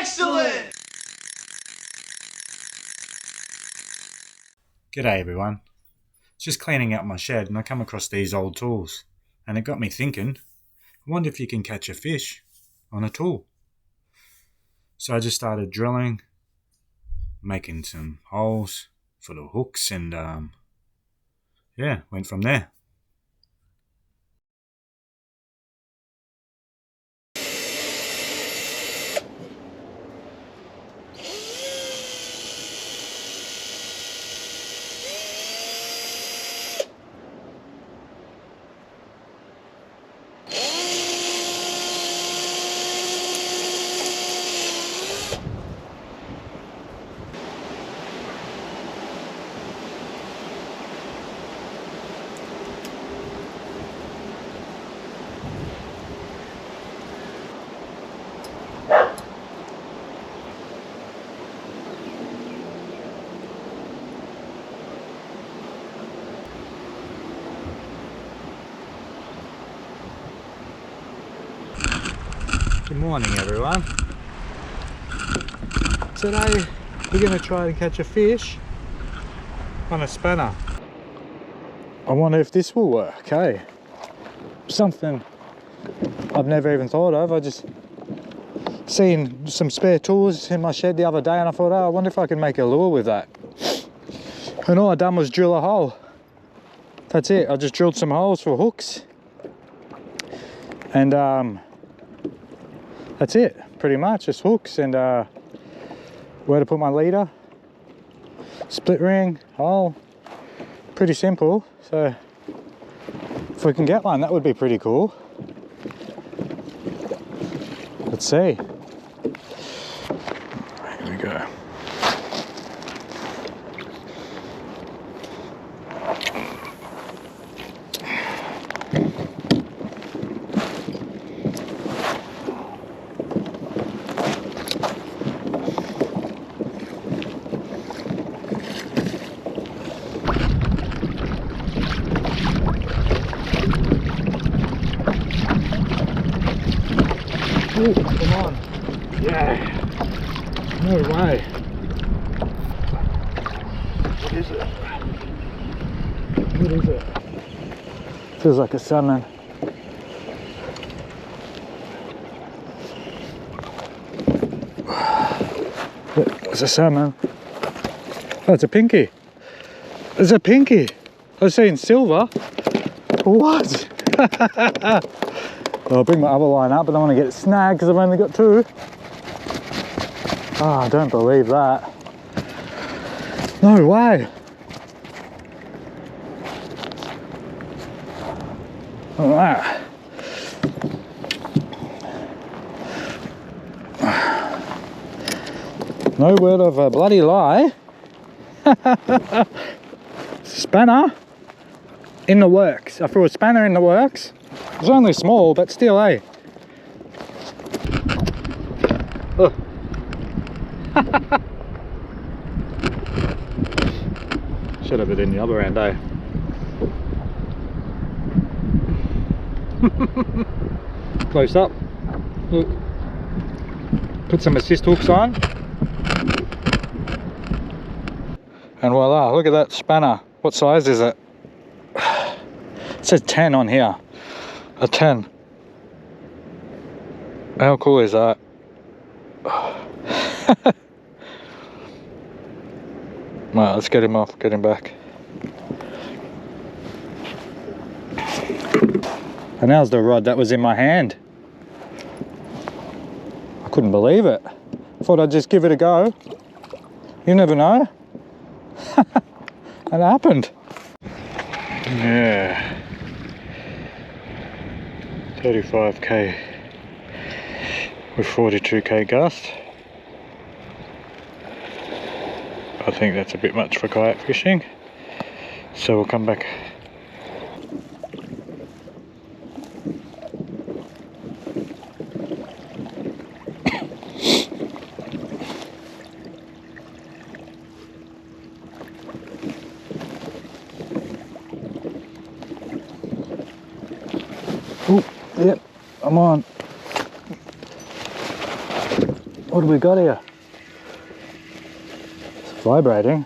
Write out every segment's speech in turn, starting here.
Excellent! G'day everyone. Just cleaning out my shed and I come across these old tools and it got me thinking, I wonder if you can catch a fish on a tool. So I just started drilling, making some holes for the hooks and went from there. Good morning everyone. Today we're going to try and catch a fish on a spanner. I wonder if this will work, hey? Something I've never even thought of. I just seen some spare tools in my shed the other day and I thought, oh, I wonder if I can make a lure with that. And all I done was drill a hole. That's it. I just drilled some holes for hooks. And that's it, pretty much, just hooks and where to put my leader, split ring, hole, pretty simple. So if we can get one, that would be pretty cool. Let's see. Here we go. Oh, come on. Yeah. No way. What is it? What is it? Feels like a salmon. It's a salmon. Oh, it's a pinky. It's a pinky. I was saying silver. What? I'll bring my other line up, but I want to get it snagged because I've only got two. Oh, I don't believe that. No way. Look at that. No word of a bloody lie. Spanner in the works. I threw a spanner in the works. It's only small, but still, eh? Oh. Should have it in the other end, eh? Close up. Look. Put some assist hooks on. And voila, look at that spanner. What size is it? It says 10 on here. A 10. How cool is that? Right, let's get him off, get him back. And now's the rod that was in my hand. I couldn't believe it. Thought I'd just give it a go. You never know. It happened. Yeah. 35k with 42k gust. I think that's a bit much for kayak fishing, so we'll come back. Oh, yep, I'm on. What do we got here? It's vibrating.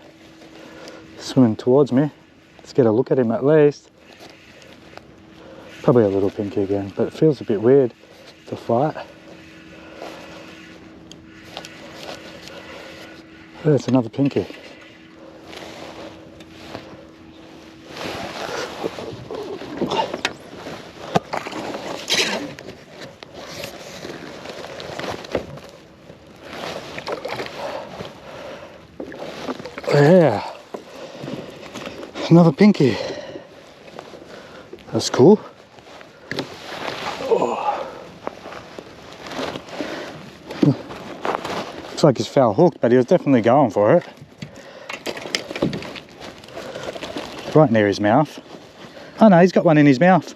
Swimming towards me. Let's get a look at him at least. Probably a little pinky again, but it feels a bit weird to fight. There's another pinky. Yeah, another pinky. That's cool. Oh. Looks like he's foul hooked, but he was definitely going for it. Right near his mouth. Oh no, he's got one in his mouth.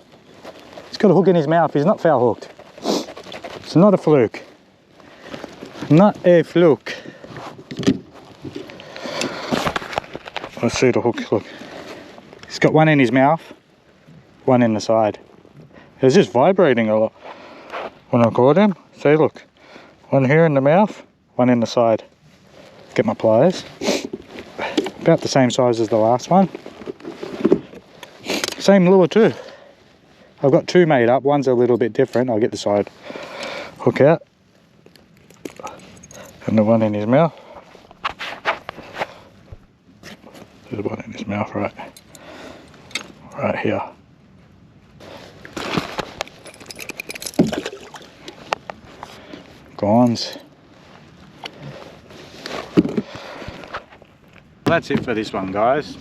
He's got a hook in his mouth. He's not foul hooked. It's not a fluke. Not a fluke. Let's see the hook, look. He's got one in his mouth, one in the side. It was just vibrating a lot when I caught him. See, look. One here in the mouth, one in the side. Get my pliers. About the same size as the last one. Same lure too. I've got two made up. One's a little bit different. I'll get the side hook out. And the one in his mouth. There's one in his mouth right here. Gons. That's it for this one, guys.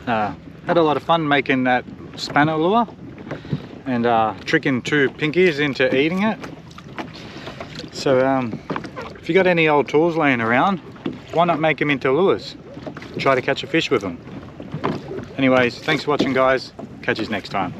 Had a lot of fun making that spanner lure and tricking two pinkies into eating it. So if you got any old tools laying around, why not make them into lures? Try to catch a fish with them. Anyways, thanks for watching, guys. Catch you next time.